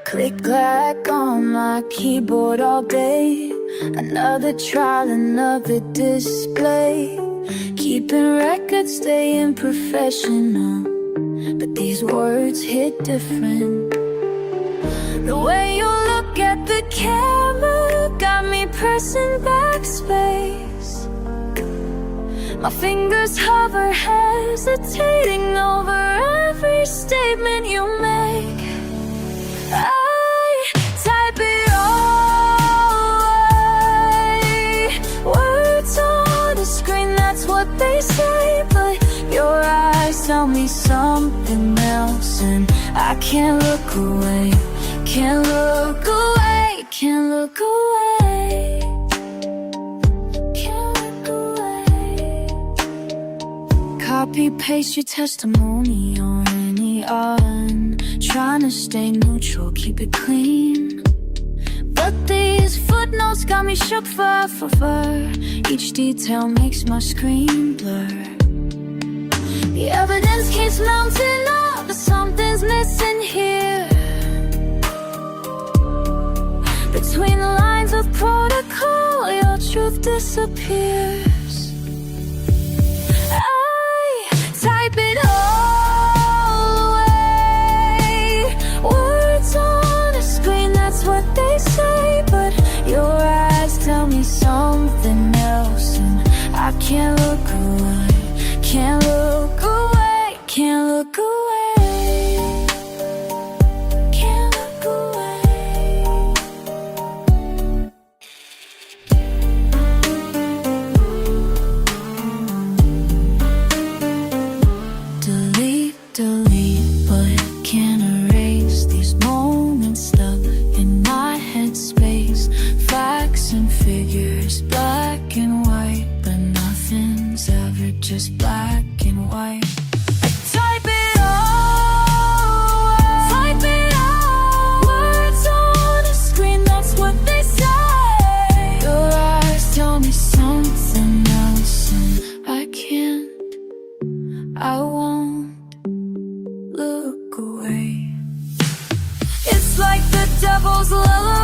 Click clack on my keyboard all day. Another trial, another display. Keeping records, staying professional, but these words hit different. The way you look at the camera got me pressing backspace. My fingers hover, hesitating over every statement you make. I type it all away. Words on the screen, that's what they say, but your eyes tell me something else, and I can't look away. Can't look away, can't look away, can't look away. Copy, paste your testimony or any on. Trying to stay neutral, keep it clean, but these footnotes got me shook fur. Each detail makes my screen blur. The evidence keeps mounting up, but something's missing here. Between the lines of protocol, your truth disappears. I type it all away. Words on a screen, that's what they say, but your eyes tell me something else, and I can't look away. Can't look away, can't look away. Delete, but can't erase these moments stuck in my headspace. Facts and figures, black and white, but nothing's ever just black and white. Type it all, type it all. Words on a screen, that's what they say. Your eyes tell me something else, and I can't, I won't look away. It's like the devil's lullaby.